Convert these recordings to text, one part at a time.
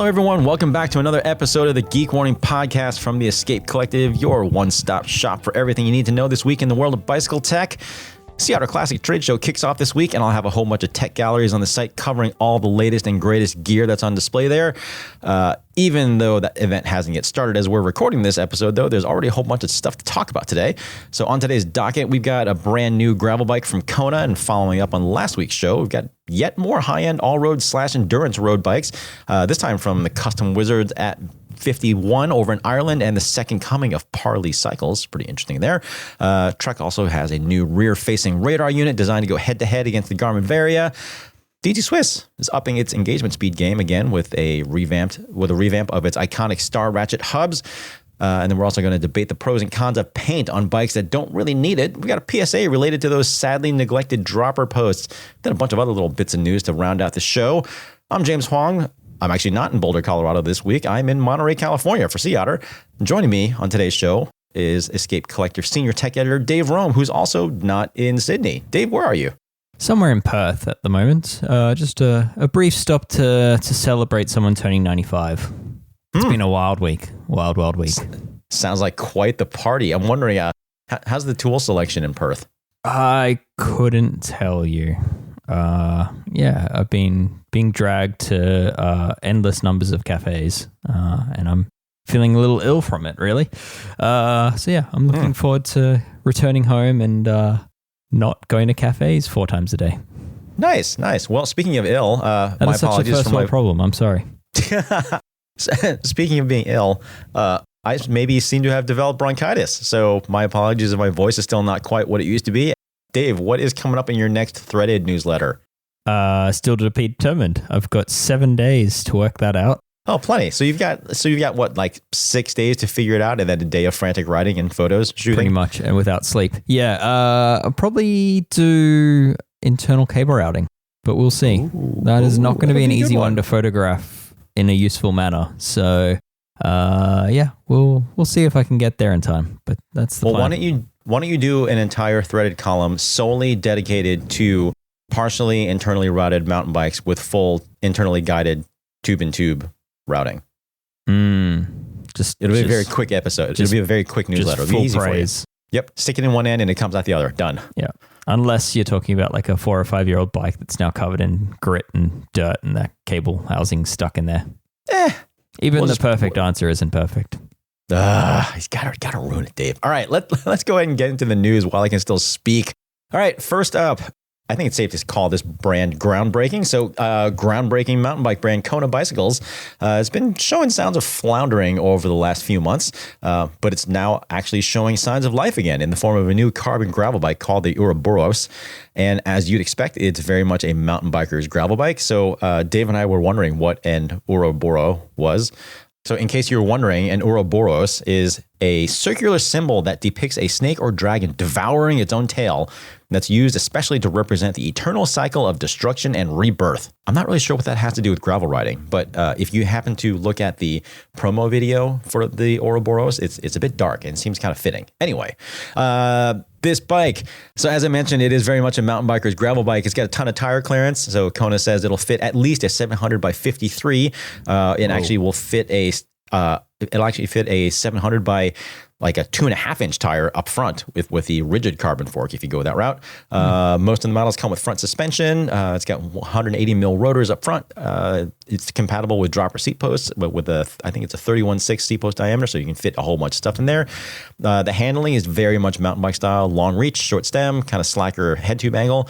Hello, everyone. Welcome back to another episode of the Geek Warning Podcast from the Escape Collective, your one-stop shop for everything you need to know this week in the world of bicycle tech. Seattle Classic Trade Show kicks off this week, and I'll have a whole bunch of tech galleries on the site covering all the latest and greatest gear that's on display there. Even though that event hasn't yet started as we're recording this episode, though, there's already a whole bunch of stuff to talk about today. So on today's docket, we've got a brand new gravel bike from Kona, and following up on last week's show, we've got yet more high-end all-road / endurance road bikes, this time from the custom wizards at FiftyOne over in Ireland and the second coming of Parlee cycles. Pretty interesting there. Trek also has a new rear-facing radar unit designed to go head-to-head against the Garmin Varia. DT Swiss is upping its engagement speed game again with a revamp of its iconic Star Ratchet hubs. And then we're also going to debate the pros and cons of paint on bikes that don't really need it. We got a PSA related to those sadly neglected dropper posts. Then a bunch of other little bits of news to round out the show. I'm James Huang. I'm actually not in Boulder, Colorado this week. I'm in Monterey, California for Sea Otter. Joining me on today's show is Escape Collector Senior Tech Editor Dave Rome, who's also not in Sydney. Dave, where are you? Somewhere in Perth at the moment. Just a brief stop to celebrate someone turning 95. It's been a wild week. Wild week. Sounds like quite the party. I'm wondering, how's the tool selection in Perth? I couldn't tell you. I've been being dragged to endless numbers of cafes, and I'm feeling a little ill from it, really. I'm looking forward to returning home and not going to cafes 4 times a day. Nice. Well, speaking of ill, that my is such apologies a first for my world problem. I'm sorry. Speaking of being ill, I maybe seem to have developed bronchitis. So my apologies if my voice is still not quite what it used to be. Dave, what is coming up in your next threaded newsletter? Still to be determined. I've got 7 days to work that out. Oh, plenty. So you've got what, like 6 days to figure it out, and then a day of frantic writing and photos shooting? Pretty much, and without sleep. Yeah, I'll probably do internal cable routing, but we'll see. That is not going to be an easy one to photograph in a useful manner. So, we'll see if I can get there in time. But that's the plan. Why don't you do an entire threaded column solely dedicated to partially internally routed mountain bikes with full internally guided tube-in-tube routing? It'll be a very quick episode. It'll be a very quick newsletter. It'll be easy praise. for you. Yep. Stick it in one end and it comes out the other. Done. Yeah. Unless you're talking about like a 4 or 5 year old bike that's now covered in grit and dirt and that cable housing stuck in there. Even the perfect answer isn't perfect. He's got to ruin it, Dave. All right, let's go ahead and get into the news while I can still speak. All right, first up, I think it's safe to call this brand groundbreaking. So groundbreaking mountain bike brand Kona Bicycles has been showing signs of floundering over the last few months, but it's now actually showing signs of life again in the form of a new carbon gravel bike called the Ouray. And as you'd expect, it's very much a mountain biker's gravel bike. So Dave and I were wondering what an Ouray was. So in case you're wondering, an Ouroboros is a circular symbol that depicts a snake or dragon devouring its own tail that's used especially to represent the eternal cycle of destruction and rebirth. I'm not really sure what that has to do with gravel riding, but if you happen to look at the promo video for the Ouroboros, it's a bit dark and seems kind of fitting. Anyway, this bike. So as I mentioned, it is very much a mountain biker's gravel bike. It's got a ton of tire clearance. So Kona says it'll fit at least a 700 by 53. Actually will fit it'll actually fit a 700 by like a 2.5-inch tire up front with the rigid carbon fork if you go that route. Most of the models come with front suspension. It's got 180 mil rotors up front. It's compatible with dropper seat posts, but with I think it's a 31.6 seat post diameter, so you can fit a whole bunch of stuff in there. The handling is very much mountain bike style, long reach, short stem, kind of slacker head tube angle.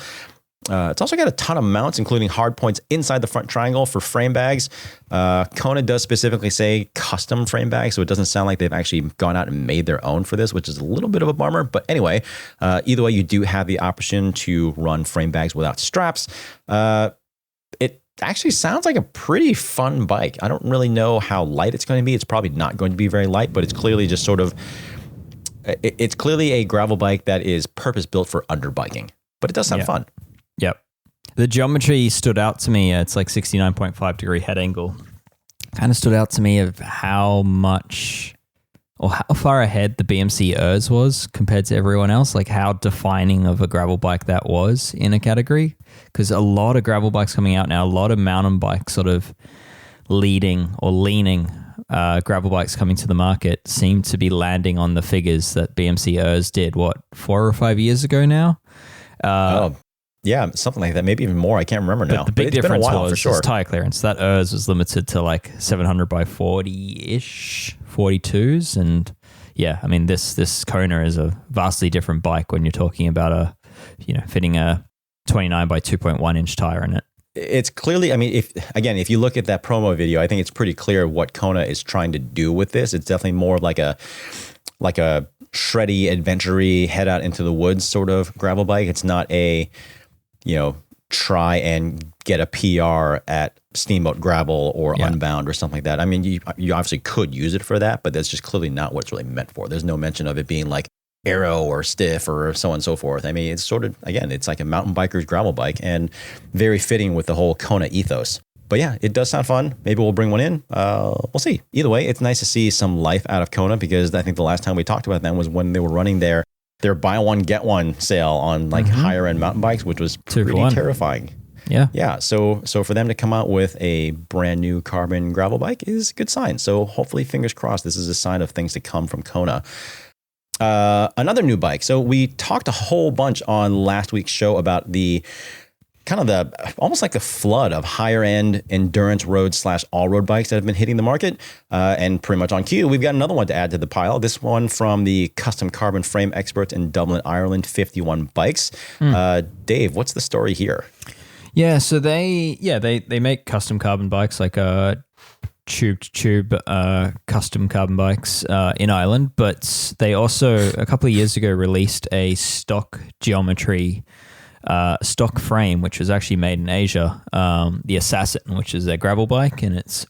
It's also got a ton of mounts, including hard points inside the front triangle for frame bags. Kona does specifically say custom frame bags, so it doesn't sound like they've actually gone out and made their own for this, which is a little bit of a bummer. But anyway, either way, you do have the option to run frame bags without straps. It actually sounds like a pretty fun bike. I don't really know how light it's going to be. It's probably not going to be very light, but it's clearly just it's clearly a gravel bike that is purpose-built for underbiking. But it does sound fun. Yep. The geometry stood out to me. It's like 69.5 degree head angle. Kind of stood out to me of how much or how far ahead the BMC ERS was compared to everyone else. Like how defining of a gravel bike that was in a category. Because a lot of gravel bikes coming out now, a lot of mountain bikes sort of leading or leaning gravel bikes coming to the market seem to be landing on the figures that BMC ERS did, 4 or 5 years ago now? Yeah, something like that. Maybe even more. I can't remember now. The big difference was for sure. tire clearance. That ERS was limited to like 700 by 40-ish, 42s. And yeah, I mean, this Kona is a vastly different bike when you're talking about fitting a 29 by 2.1 inch tire in it. It's clearly, I mean, if you look at that promo video, I think it's pretty clear what Kona is trying to do with this. It's definitely more like a shreddy, adventure-y, head out into the woods sort of gravel bike. It's not a, try and get a PR at Steamboat Gravel or Unbound or something like that. I mean, you obviously could use it for that, but that's just clearly not what it's really meant for. There's no mention of it being like aero or stiff or so on and so forth. I mean, it's sort of, again, it's like a mountain biker's gravel bike and very fitting with the whole Kona ethos. But yeah, it does sound fun. Maybe we'll bring one in. We'll see. Either way, it's nice to see some life out of Kona, because I think the last time we talked about them was when they were running their buy one, get one sale on like higher end mountain bikes, which was pretty terrifying. Yeah. Yeah. So for them to come out with a brand new carbon gravel bike is a good sign. So hopefully, fingers crossed, this is a sign of things to come from Kona. Another new bike. So we talked a whole bunch on last week's show about the almost like the flood of higher end endurance road / all road bikes that have been hitting the market. And pretty much on cue, we've got another one to add to the pile. This one from the custom carbon frame experts in Dublin, Ireland, FiftyOne Bikes. Dave, what's the story here? Yeah, so they make custom carbon bikes, like tube custom carbon bikes in Ireland, but they also a couple of years ago released a stock geometry stock frame, which was actually made in Asia, the Assassin, which is their gravel bike, and it's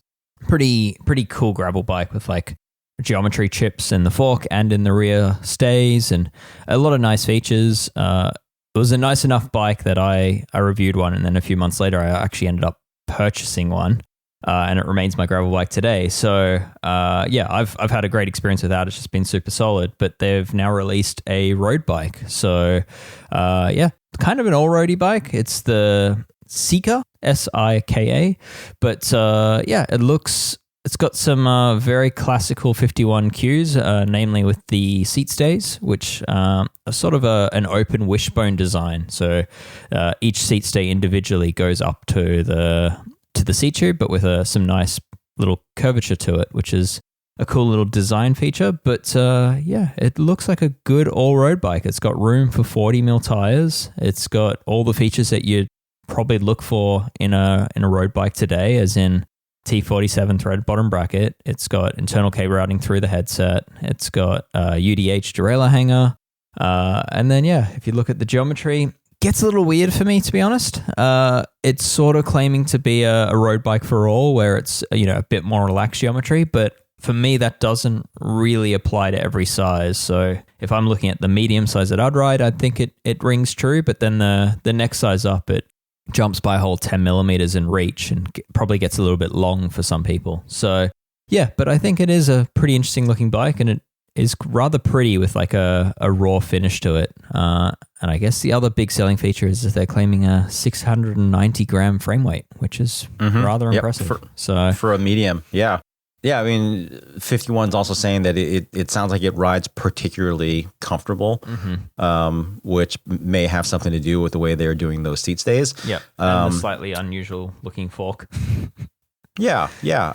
pretty cool gravel bike with like geometry chips in the fork and in the rear stays and a lot of nice features. It was a nice enough bike that I reviewed one, and then a few months later I actually ended up purchasing one, and it remains my gravel bike today. So I've had a great experience with that. It's just been super solid. But they've now released a road bike. So kind of an all-roady bike. It's the Sika, Sika, but it's got some very classical FiftyOne cues, namely with the seat stays, which are sort of an open wishbone design. So each seat stay individually goes up to the seat tube, but with some nice little curvature to it, which is a cool little design feature. But it looks like a good all-road bike. It's got room for 40mm tires. It's got all the features that you'd probably look for in a road bike today, as in T47 thread bottom bracket. It's got internal cable routing through the headset. It's got UDH derailleur hanger. And then, if you look at the geometry, gets a little weird for me, to be honest. It's sort of claiming to be a road bike for all, where it's a bit more relaxed geometry, but for me, that doesn't really apply to every size. So if I'm looking at the medium size that I'd ride, I think it rings true, but then the next size up, it jumps by a whole 10 millimeters in reach and probably gets a little bit long for some people. So but I think it is a pretty interesting looking bike, and it is rather pretty with like a raw finish to it. And I guess the other big selling feature is that they're claiming a 690 gram frame weight, which is rather impressive. For a medium. Yeah. Yeah, I mean, FiftyOne's also saying that it sounds like it rides particularly comfortable, which may have something to do with the way they're doing those seat stays. Yeah, and the slightly unusual looking fork. Yeah.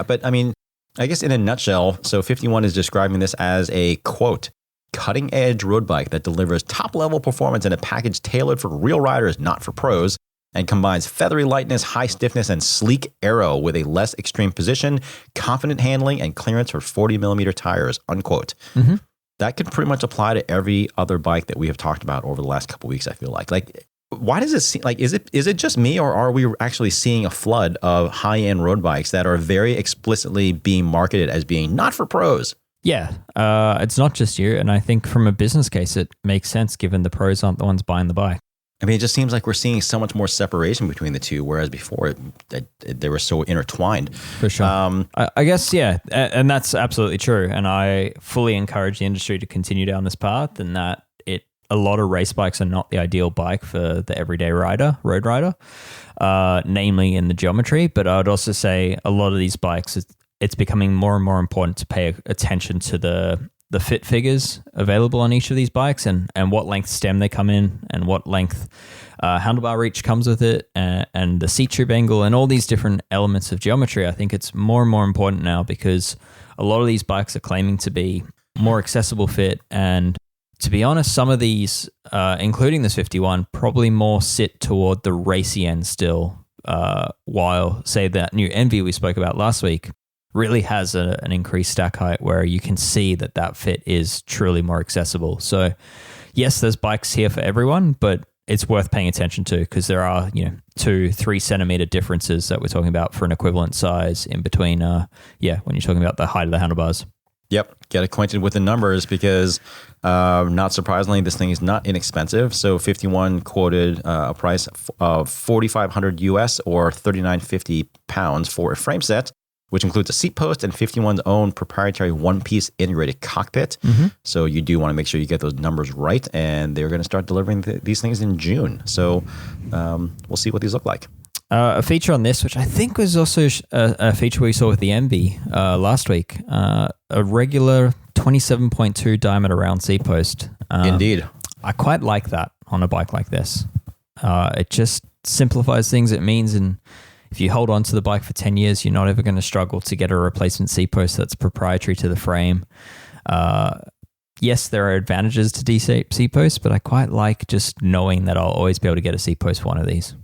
But I mean, I guess in a nutshell, so FiftyOne is describing this as a, quote, cutting edge road bike that delivers top level performance in a package tailored for real riders, not for pros, and combines feathery lightness, high stiffness, and sleek aero with a less extreme position, confident handling, and clearance for 40mm tires, unquote. That could pretty much apply to every other bike that we have talked about over the last couple of weeks, I feel like. Like, why does it seem like, is it just me, or are we actually seeing a flood of high-end road bikes that are very explicitly being marketed as being not for pros? Yeah, it's not just you, and I think from a business case, it makes sense given the pros aren't the ones buying the bike. I mean, it just seems like we're seeing so much more separation between the two, whereas before they were so intertwined. For sure. I guess, and that's absolutely true. And I fully encourage the industry to continue down this path, and that it a lot of race bikes are not the ideal bike for the everyday road rider, namely in the geometry. But I would also say a lot of these bikes, it's becoming more and more important to pay attention to the fit figures available on each of these bikes and what length stem they come in and what length handlebar reach comes with it and the seat tube angle and all these different elements of geometry. I think it's more and more important now because a lot of these bikes are claiming to be more accessible fit, and to be honest, some of these, including this FiftyOne, probably more sit toward the racy end still, while, say, that new Enve we spoke about last week really has an increased stack height where you can see that fit is truly more accessible. So yes, there's bikes here for everyone, but it's worth paying attention to because there are 2-3 centimeter differences that we're talking about for an equivalent size in between. When you're talking about the height of the handlebars. Yep. Get acquainted with the numbers because not surprisingly, this thing is not inexpensive. So FiftyOne quoted a price of $4,500 US or £39.50 for a frame set, which includes a seat post and FiftyOne's own proprietary one-piece integrated cockpit. Mm-hmm. So you do want to make sure you get those numbers right, and they're going to start delivering these things in June. So we'll see what these look like. A feature on this, which I think was also a feature we saw with the Enve last week, a regular 27.2 diameter round seat post. Indeed. I quite like that on a bike like this. It just simplifies things. It means if you hold on to the bike for 10 years, you're not ever going to struggle to get a replacement seat post that's proprietary to the frame. Yes, there are advantages to D-shape seat posts, but I quite like just knowing that I'll always be able to get a seat post for one of these.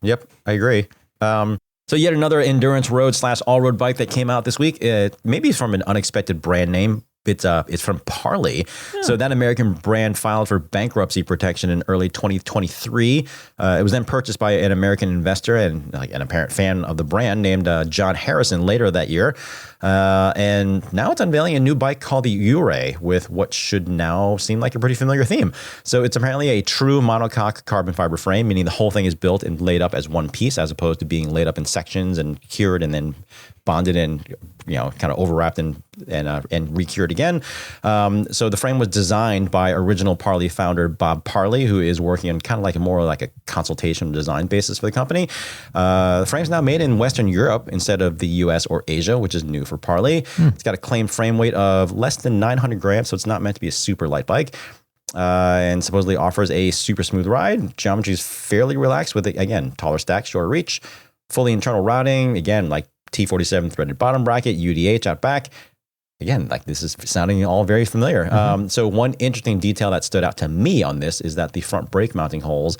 Yep, I agree. So yet another endurance road / all-road bike that came out this week. Maybe from an unexpected brand name. It's from Parlee. Yeah. So that American brand filed for bankruptcy protection in early 2023. It was then purchased by an American investor and an apparent fan of the brand named John Harrison later that year. And now it's unveiling a new bike called the Ouray with what should now seem like a pretty familiar theme. So it's apparently a true monocoque carbon fiber frame, meaning the whole thing is built and laid up as one piece as opposed to being laid up in sections and cured and then bonded and kind of overwrapped and recured again. So the frame was designed by original Parlee founder Bob Parlee, who is working on kind of more like a consultation design basis for the company. The frame's now made in Western Europe instead of the US or Asia, which is new for Parlee. It's got a claimed frame weight of less than 900 grams, so it's not meant to be a super light bike. And supposedly offers a super smooth ride. Geometry is fairly relaxed with, again, taller stack, shorter reach, fully internal routing, again, like T47 threaded bottom bracket, UDH out back. Again, this is sounding all very familiar. Mm-hmm. So one interesting detail that stood out to me on this is that the front brake mounting holes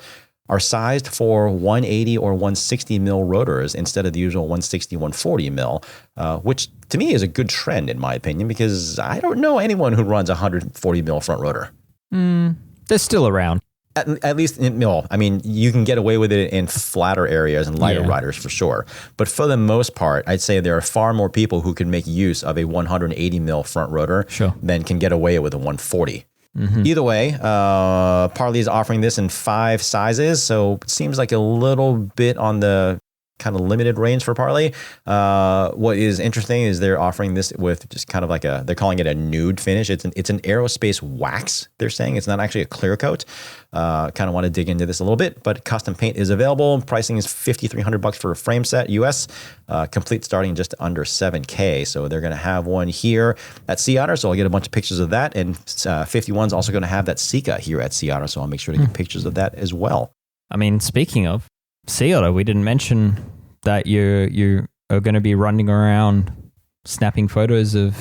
are sized for 180 or 160 mil rotors instead of the usual 160, 140 mil, which to me is a good trend in my opinion, because I don't know anyone who runs a 140 mil front rotor. They're still around. At least, I mean, you can get away with it in flatter areas and lighter riders for sure. But for the most part, I'd say there are far more people who can make use of a 180 mil front rotor than can get away with a 140. Mm-hmm. Either way, Parlee is offering this in 5 sizes, so it seems like a little bit on the kind of limited range for Parlee. What is interesting is they're offering this with just kind of they're calling it a nude finish. It's an aerospace wax, they're saying. It's not actually a clear coat. Kind of want to dig into this a little bit, but custom paint is available. Pricing is $5,300 for a frame set US, complete starting just under $7,000. So they're going to have one here at Sea Otter. So I'll get a bunch of pictures of that. And FiftyOne's also going to have that Sika here at Sea Otter. So I'll make sure to get pictures of that as well. I mean, speaking of Sea Otter, we didn't mention that you are going to be running around snapping photos of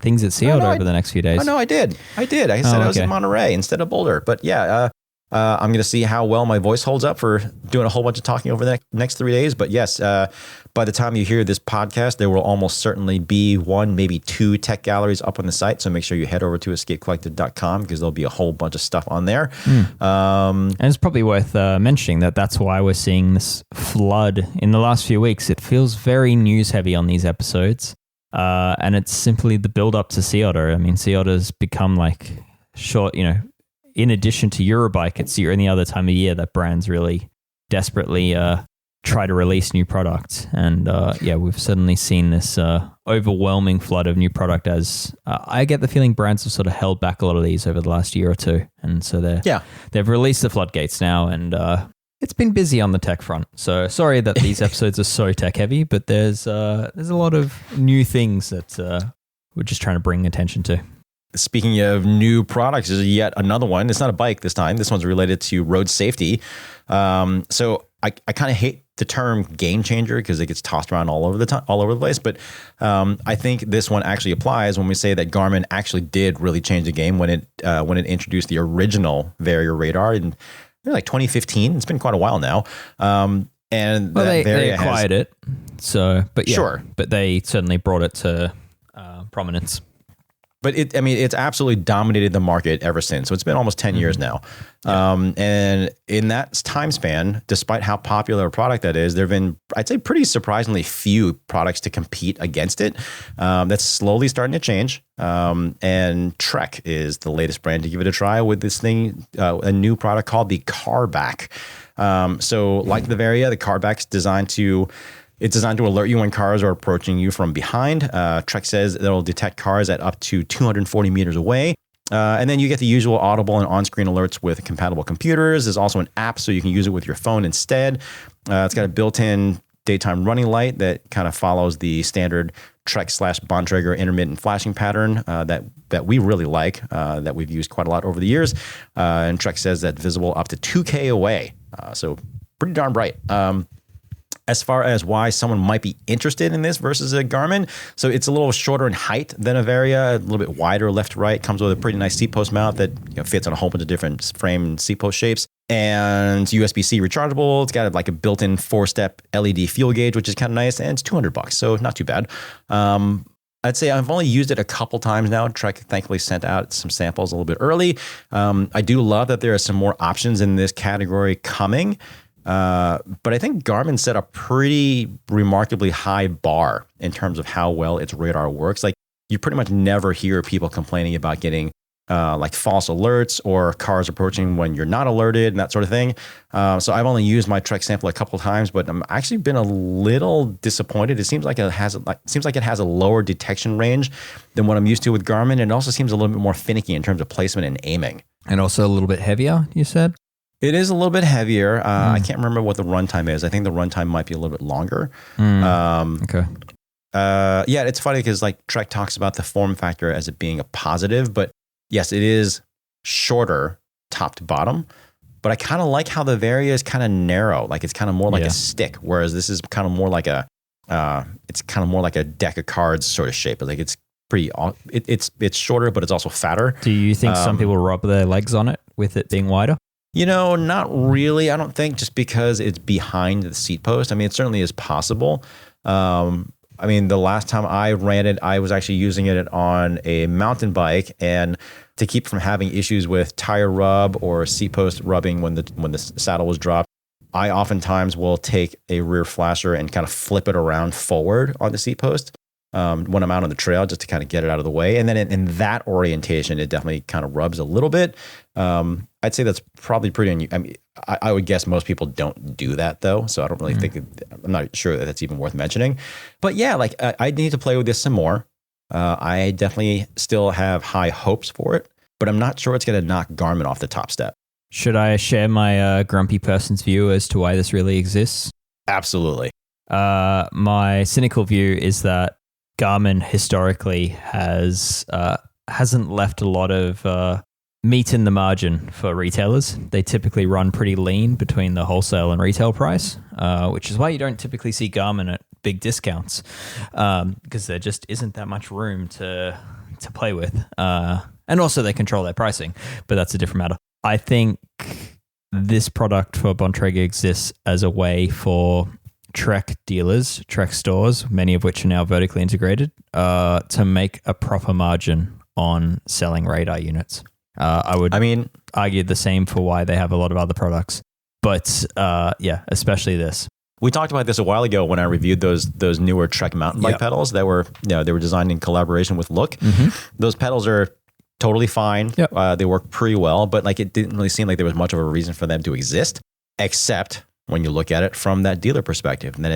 things at Sea Otter over the next few days. Oh, no, I did. I said I was in Monterey instead of Boulder. But yeah, I'm going to see how well my voice holds up for doing a whole bunch of talking over the next 3 days. But yes, by the time you hear this podcast, there will almost certainly be 1, maybe 2 tech galleries up on the site. So make sure you head over to escapecollective.com because there'll be a whole bunch of stuff on there. And it's probably worth mentioning that's why we're seeing this flood in the last few weeks. It feels very news heavy on these episodes. And it's simply the build up to Sea Otter. I mean, Sea Otter's become short, in addition to Eurobike, it's the only other time of year that brands really desperately try to release new product. And we've suddenly seen this overwhelming flood of new product as I get the feeling brands have sort of held back a lot of these over the last year or two. And so they've released the floodgates now, and it's been busy on the tech front. So sorry that these episodes are so tech heavy, but there's a lot of new things that we're just trying to bring attention to. Speaking of new products, there's yet another one. It's not a bike this time. This one's related to road safety. So I kind of hate the term game changer because it gets tossed around all over the place. But I think this one actually applies when we say that Garmin actually did really change the game when it introduced the original Varia radar in like 2015. It's been quite a while now. And they acquired it. So, but sure, but they certainly brought it to prominence. But it's absolutely dominated the market ever since. So it's been almost 10 years now. And in that time span, despite how popular a product that is, there have been, I'd say, pretty surprisingly few products to compete against it. That's slowly starting to change. And Trek is the latest brand to give it a try with this thing, a new product called the CarBack. So like the Varia, the CarBack's designed to alert you when cars are approaching you from behind. Trek says it'll detect cars at up to 240 meters away. And then you get the usual audible and on-screen alerts with compatible computers. There's also an app so you can use it with your phone instead. It's got a built-in daytime running light that kind of follows the standard Trek/Bontrager intermittent flashing pattern that we really like, that we've used quite a lot over the years. And Trek says that's visible up to 2K away. So pretty darn bright. As far as why someone might be interested in this versus a Garmin, so it's a little shorter in height than a Varia, a little bit wider left to right, comes with a pretty nice seat post mount that fits on a whole bunch of different frame and seat post shapes, and USB-C rechargeable. It's got like a built-in 4-step LED fuel gauge, which is kind of nice, and it's $200, so not too bad. I'd say I've only used it a couple times now. Trek thankfully sent out some samples a little bit early. I do love that there are some more options in this category coming. But I think Garmin set a pretty remarkably high bar in terms of how well its radar works. Like you pretty much never hear people complaining about getting like false alerts or cars approaching when you're not alerted and that sort of thing. So I've only used my Trek sample a couple of times, but I'm actually been a little disappointed. It seems like it has a lower detection range than what I'm used to with Garmin. And it also seems a little bit more finicky in terms of placement and aiming. And also a little bit heavier, you said? It is a little bit heavier. I can't remember what the runtime is. I think the runtime might be a little bit longer. Okay. Yeah, it's funny because like Trek talks about the form factor as it being a positive, but yes, it is shorter top to bottom. But I kind of like how the Varia is kind of narrow. Like it's kind of more like a stick, whereas this is kind of more like a deck of cards sort of shape. Like it's pretty. It's shorter, but it's also fatter. Do you think some people rub their legs on it with it being wider? Not really. I don't think just because it's behind the seat post. I mean, it certainly is possible. The last time I ran it, I was actually using it on a mountain bike, and to keep from having issues with tire rub or seat post rubbing when the saddle was dropped, I oftentimes will take a rear flasher and kind of flip it around forward on the seat post when I'm out on the trail, just to kind of get it out of the way. And then in that orientation, it definitely kind of rubs a little bit. I'd say that's probably pretty unusual. I mean, I would guess most people don't do that though. So I don't really think, I'm not sure that that's even worth mentioning. But yeah, like I need to play with this some more. I definitely still have high hopes for it, but I'm not sure it's going to knock Garmin off the top step. Should I share my grumpy person's view as to why this really exists? Absolutely. My cynical view is that Garmin historically hasn't left a lot of meat in the margin for retailers. They typically run pretty lean between the wholesale and retail price, which is why you don't typically see Garmin at big discounts, because there just isn't that much room to play with. And also they control their pricing, but that's a different matter. I think this product for Bontrager exists as a way for Trek dealers, Trek stores, many of which are now vertically integrated, to make a proper margin on selling radar units. I would argue the same for why they have a lot of other products. But especially this. We talked about this a while ago when I reviewed those newer Trek mountain bike pedals that were they were designed in collaboration with Look. Those pedals are totally fine. They work pretty well, but like it didn't really seem like there was much of a reason for them to exist, except when you look at it from that dealer perspective. And then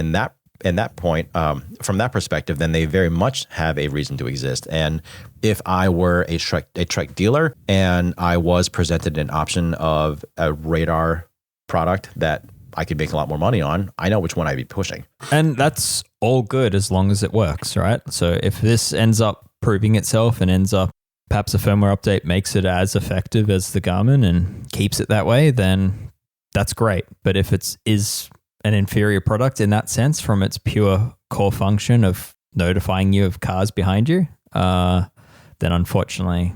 in that point, from that perspective, then they very much have a reason to exist. And if I were a Trek dealer and I was presented an option of a radar product that I could make a lot more money on, I know which one I'd be pushing. And that's all good as long as it works, right? So if this ends up proving itself and ends up perhaps a firmware update makes it as effective as the Garmin and keeps it that way, then that's great. But if it is an inferior product in that sense from its pure core function of notifying you of cars behind you, then unfortunately,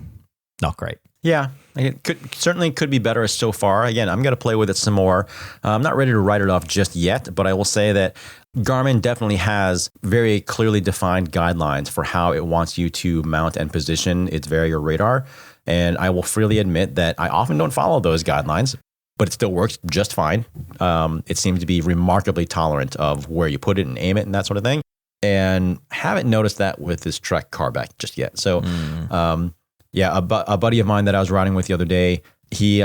not great. Yeah, it certainly could be better so far. Again, I'm going to play with it some more. I'm not ready to write it off just yet, but I will say that Garmin definitely has very clearly defined guidelines for how it wants you to mount and position its Varia radar. And I will freely admit that I often don't follow those guidelines, but it still works just fine. It seems to be remarkably tolerant of where you put it and aim it and that sort of thing. And haven't noticed that with this Trek CarBack just yet. So, yeah, a buddy of mine that I was riding with the other day, he,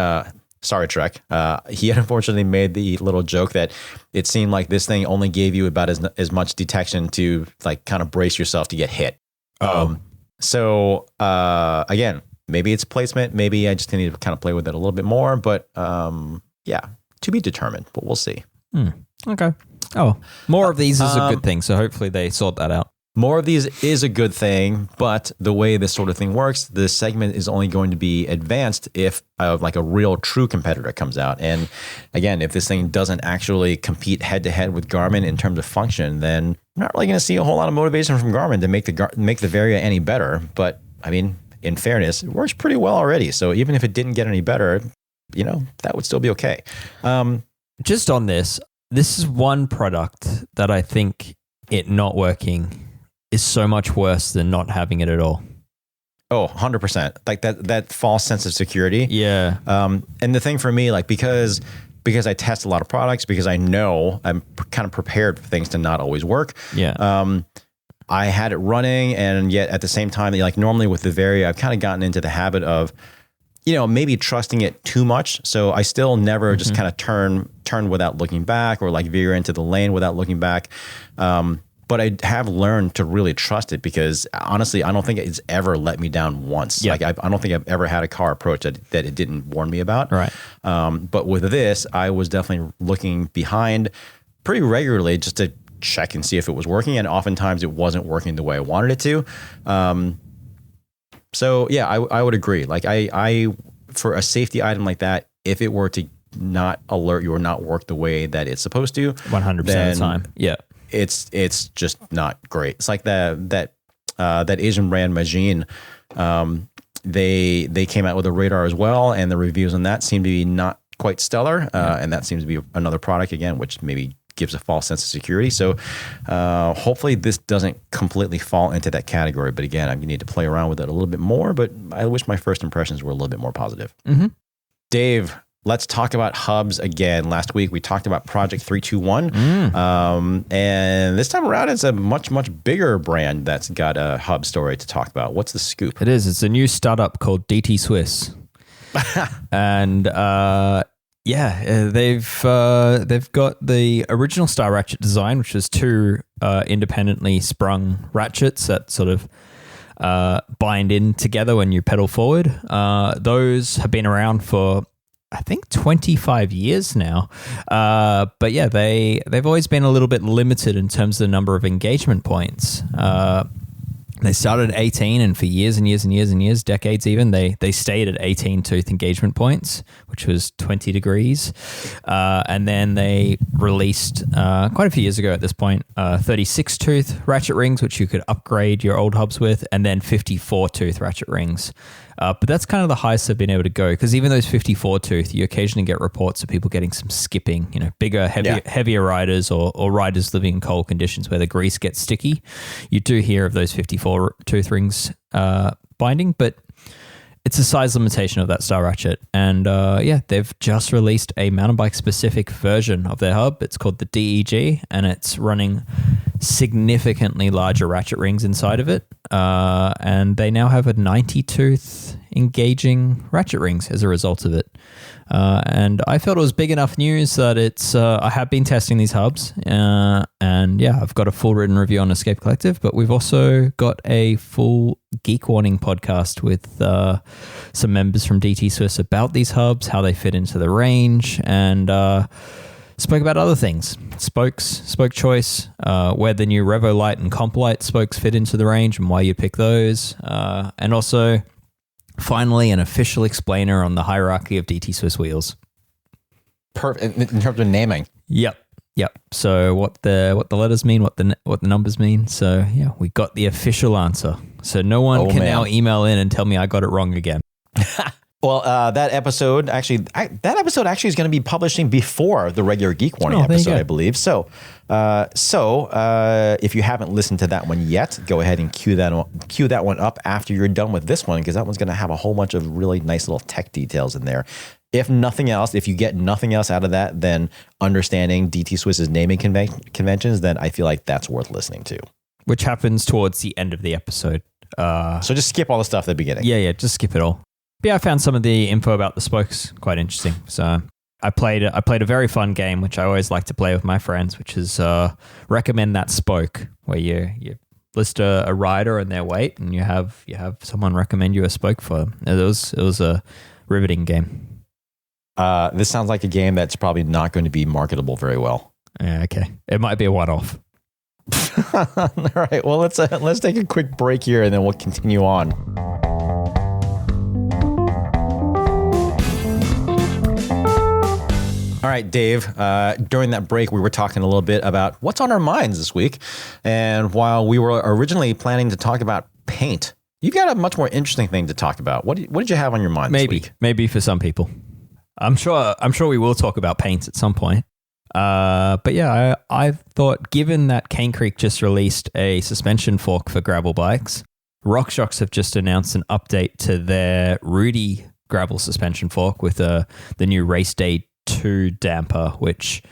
sorry, Trek, he had unfortunately made the little joke that it seemed like this thing only gave you about as much detection to like kind of brace yourself to get hit. So again, maybe it's placement. Maybe I just need to kind of play with it a little bit more. But yeah, to be determined, but we'll see. Okay. Oh, more of these is a good thing. So hopefully they sort that out. More of these is a good thing, but the way this sort of thing works, the segment is only going to be advanced if like a real true competitor comes out. And again, if this thing doesn't actually compete head to head with Garmin in terms of function, then we're not really going to see a whole lot of motivation from Garmin to make the Varia any better. But I mean, in fairness, it works pretty well already. So even if it didn't get any better, you know, that would still be okay. Just on this is one product that I think it not working is so much worse than not having it at all. Oh, 100%. Like that false sense of security. Yeah. And the thing for me, like, because I test a lot of products, because I know I'm kind of prepared for things to not always work. Yeah. I had it running, and yet at the same time, like normally with the Varia, I've kind of gotten into the habit of, you know, maybe trusting it too much. So I still never just kind of turn without looking back, or like veer into the lane without looking back. But I have learned to really trust it, because honestly, I don't think it's ever let me down once. Yeah. Like I don't think I've ever had a car approach that it didn't warn me about. Right. But with this, I was definitely looking behind pretty regularly just to check and see if it was working. And oftentimes it wasn't working the way I wanted it to. So yeah, I would agree. Like I for a safety item like that, if it were to not alert you or not work the way that it's supposed to, 100% of the time. Yeah. It's just not great. It's like that Asian brand Majin. They came out with a radar as well, and the reviews on that seem to be not quite stellar. And that seems to be another product again, which maybe gives a false sense of security. So hopefully this doesn't completely fall into that category. But again, I need to play around with it a little bit more. But I wish my first impressions were a little bit more positive. Mm-hmm. Dave, let's talk about hubs again. Last week we talked about Project 321, and this time around it's a much bigger brand that's got a hub story to talk about. What's the scoop? It is. It's a new startup called DT Swiss, and they've got the original Star Ratchet design, which is two independently sprung ratchets that sort of bind in together when you pedal forward. Those have been around for, I think, 25 years now. But yeah, they've always been a little bit limited in terms of the number of engagement points. They started at 18, and for years and years and years and years, decades even, they stayed at 18 tooth engagement points, which was 20 degrees. And then they released, quite a few years ago at this point, 36 tooth ratchet rings, which you could upgrade your old hubs with, and then 54 tooth ratchet rings. But that's kind of the highest they've been able to go, because even those 54 tooth, you occasionally get reports of people getting some skipping, you know, bigger, heavier riders or riders living in cold conditions where the grease gets sticky. You do hear of those 54 tooth rings binding, but it's a size limitation of that Star Ratchet. And they've just released a mountain bike specific version of their hub. It's called the DEG, and it's running significantly larger ratchet rings inside of it. And they now have a 90-tooth engaging ratchet rings as a result of it. And I felt it was big enough news that I have been testing these hubs. And yeah, I've got a full written review on Escape Collective, but we've also got a full Geek Warning podcast with some members from DT Swiss about these hubs, how they fit into the range, and spoke about other things. Spoke choice, where the new Revo Light and Comp Light spokes fit into the range and why you pick those. And also, finally, an official explainer on the hierarchy of DT Swiss wheels. Perfect in terms of naming. Yep. So what the letters mean, what the numbers mean. So yeah, we got the official answer. So no one can now email in and tell me I got it wrong again. Well, that episode actually is going to be publishing before the regular Geek Warning episode, I believe. So if you haven't listened to that one yet, go ahead and cue that one up after you're done with this one, because that one's going to have a whole bunch of really nice little tech details in there. If nothing else, if you get nothing else out of that, then understanding DT Swiss's naming conventions, then I feel like that's worth listening to. Which happens towards the end of the episode. So just skip all the stuff at the beginning. Yeah, just skip it all. But yeah, I found some of the info about the spokes quite interesting. So I played a very fun game, which I always like to play with my friends, which is Recommend That Spoke, where you list a rider and their weight, and you have someone recommend you a spoke for them. It was a riveting game. This sounds like a game that's probably not going to be marketable very well. Yeah, okay. It might be a one-off. All right. Well, let's take a quick break here, and then we'll continue on. All right, Dave, during that break, we were talking a little bit about what's on our minds this week. And while we were originally planning to talk about paint, you've got a much more interesting thing to talk about. What did you have on your mind this week? Maybe for some people. I'm sure we will talk about paint at some point. But yeah, I thought, given that Cane Creek just released a suspension fork for gravel bikes, RockShox have just announced an update to their Rudy gravel suspension fork with the new Race Day 2 damper, which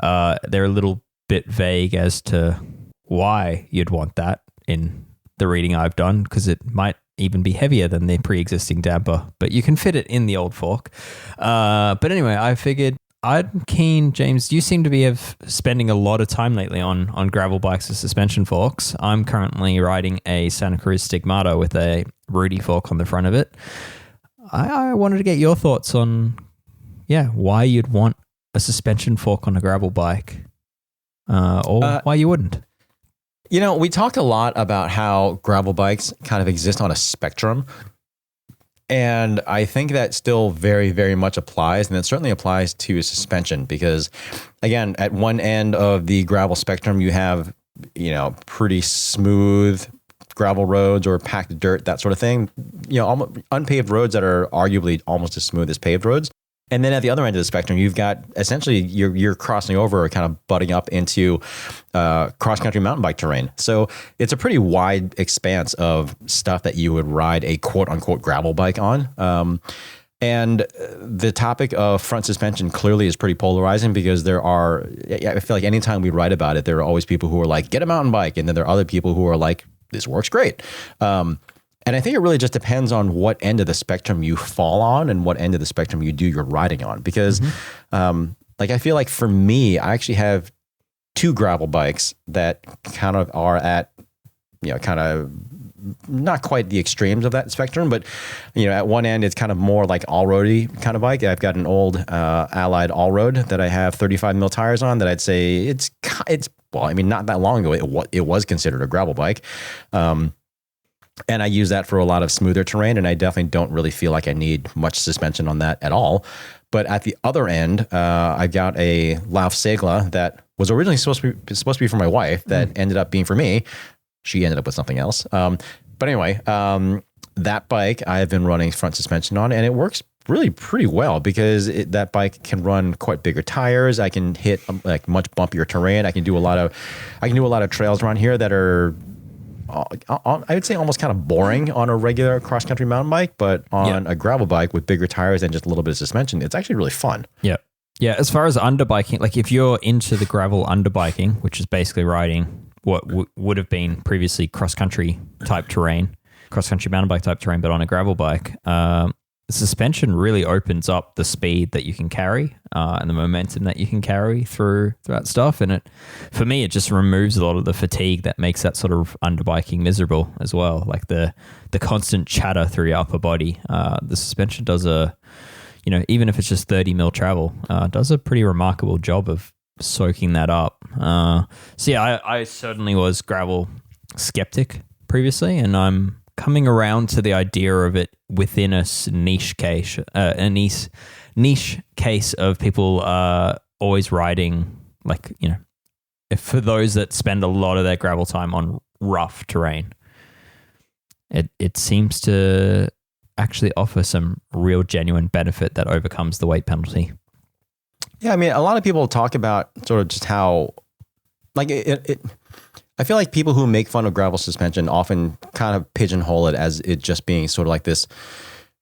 they're a little bit vague as to why you'd want that in the reading I've done, because it might even be heavier than the pre-existing damper, but you can fit it in the old fork. But anyway, I figured I'm keen. James, you seem to be spending a lot of time lately on gravel bikes with suspension forks. I'm currently riding a Santa Cruz Stigmata with a Rudy fork on the front of it. I wanted to get your thoughts on why you'd want a suspension fork on a gravel bike, or why you wouldn't. We talk a lot about how gravel bikes kind of exist on a spectrum. And I think that still very, very much applies. And it certainly applies to suspension because, again, at one end of the gravel spectrum, you have, pretty smooth gravel roads or packed dirt, that sort of thing. Unpaved roads that are arguably almost as smooth as paved roads. And then at the other end of the spectrum, you've got essentially you're crossing over or kind of butting up into cross-country mountain bike terrain. So it's a pretty wide expanse of stuff that you would ride a quote-unquote gravel bike on. And the topic of front suspension clearly is pretty polarizing because I feel like anytime we write about it, there are always people who are like, get a mountain bike. And then there are other people who are like, this works great. And I think it really just depends on what end of the spectrum you fall on and what end of the spectrum you do your riding on. Because I feel like for me, I actually have two gravel bikes that kind of are at, kind of not quite the extremes of that spectrum, but, at one end, it's kind of more like all-roady kind of bike. I've got an old Allied all-road that I have 35 mil tires on that I'd say not that long ago, it was considered a gravel bike. And I use that for a lot of smoother terrain, and I definitely don't really feel like I need much suspension on that at all. But at the other end, I got a Lauf Segla that was originally supposed to be for my wife that ended up being for me. She ended up with something else. But anyway, that bike I've been running front suspension on, and it works really pretty well because that bike can run quite bigger tires. I can hit like much bumpier terrain. I can do a lot of trails around here that are, I would say, almost kind of boring on a regular cross-country mountain bike, but on a gravel bike with bigger tires and just a little bit of suspension, it's actually really fun. Yeah. As far as underbiking, like if you're into the gravel underbiking, which is basically riding what would have been previously cross-country type terrain, cross-country mountain bike type terrain, but on a gravel bike. The suspension really opens up the speed that you can carry and the momentum that you can carry through that stuff. And for me, it just removes a lot of the fatigue that makes that sort of underbiking miserable as well. Like the constant chatter through your upper body. The suspension does even if it's just 30 mil travel, does a pretty remarkable job of soaking that up. So yeah, I certainly was gravel skeptic previously, and I'm coming around to the idea of it within a niche case of people always riding, like, if for those that spend a lot of their gravel time on rough terrain, it seems to actually offer some real genuine benefit that overcomes the weight penalty. Yeah, I mean, a lot of people talk about sort of just how, like, I feel like people who make fun of gravel suspension often kind of pigeonhole it as it just being sort of like this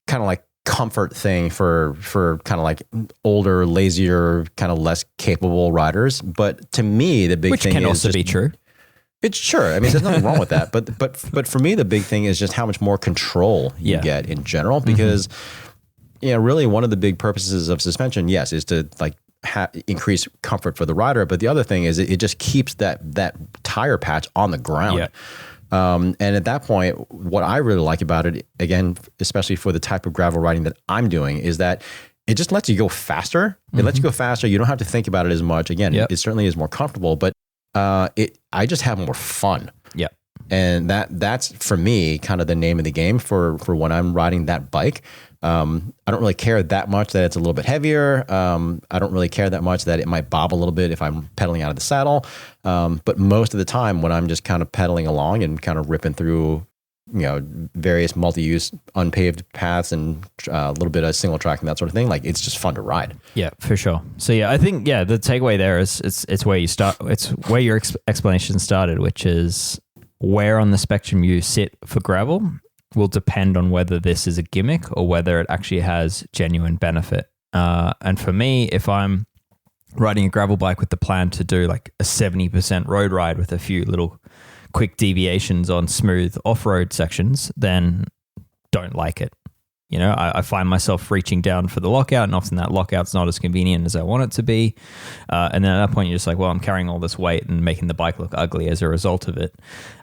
kind of like comfort thing for kind of like older, lazier, kind of less capable riders. But to me, the big thing is, which can also be true. It's sure. I mean, there's nothing wrong with that. But for me, the big thing is just how much more control you get in general, because really one of the big purposes of suspension, yes, is to like increase comfort for the rider. But the other thing is it just keeps that tire patch on the ground. Yeah. And at that point, what I really like about it, again, especially for the type of gravel riding that I'm doing, is that it just lets you go faster. It lets you go faster. You don't have to think about it as much. Again, it certainly is more comfortable, but I just have more fun. Yeah. And that's for me kind of the name of the game for when I'm riding that bike. I don't really care that much that it's a little bit heavier. I don't really care that much that it might bob a little bit if I'm pedaling out of the saddle. But most of the time when I'm just kind of pedaling along and kind of ripping through, various multi-use unpaved paths and a little bit of single track and that sort of thing, like, it's just fun to ride. Yeah, for sure. So yeah, I think, the takeaway there is it's where you start. It's where your explanation started, which is where on the spectrum you sit for gravel will depend on whether this is a gimmick or whether it actually has genuine benefit. And for me, if I'm riding a gravel bike with the plan to do like a 70% road ride with a few little quick deviations on smooth off-road sections, then don't like it. I find myself reaching down for the lockout, and often that lockout's not as convenient as I want it to be. And then at that point, you're just like, well, I'm carrying all this weight and making the bike look ugly as a result of it.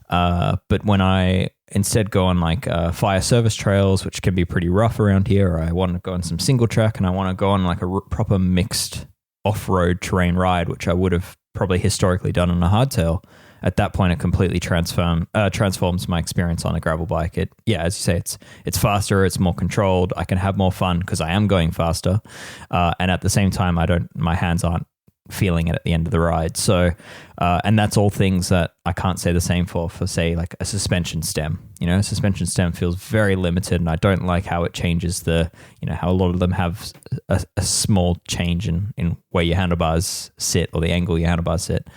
But when I instead go on like fire service trails, which can be pretty rough around here, or I want to go on some single track and I want to go on like a proper mixed off-road terrain ride, which I would have probably historically done on a hardtail, at that point, it completely transforms my experience on a gravel bike. As you say, it's faster, it's more controlled. I can have more fun because I am going faster, and at the same time, my hands aren't feeling it at the end of the ride. So, and that's all things that I can't say the same for say like a suspension stem. A suspension stem feels very limited, and I don't like how it changes how a lot of them have a small change in where your handlebars sit or the angle your handlebars sit.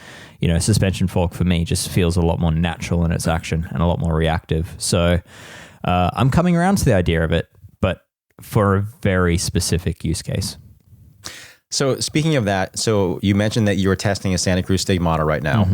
Suspension fork for me just feels a lot more natural in its action and a lot more reactive. So I'm coming around to the idea of it, but for a very specific use case. So speaking of that, so you mentioned that you were testing a Santa Cruz Stigmata right now.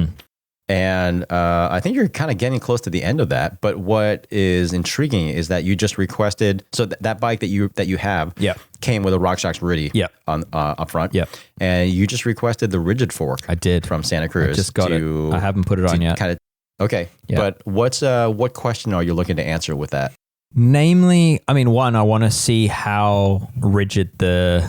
And I think you're kind of getting close to the end of that. But what is intriguing is that you just requested, so that bike that you have came with a RockShox Riddy on up front. And you just requested the rigid fork. I did. From Santa Cruz. I just got it. I haven't put it on yet. Okay. But what question are you looking to answer with that? Namely, I mean, one, I want to see how rigid the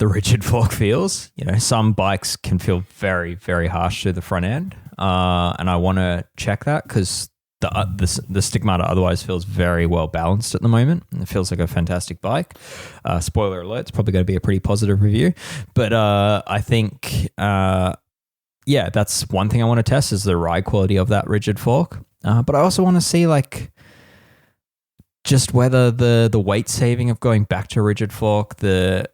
rigid fork feels. Some bikes can feel very, very harsh through the front end. And I want to check that because the Stigmata otherwise feels very well balanced at the moment. It feels like a fantastic bike. Spoiler alert, it's probably going to be a pretty positive review. But I think, that's one thing I want to test is the ride quality of that rigid fork. But I also want to see like just whether the weight saving of going back to rigid fork, the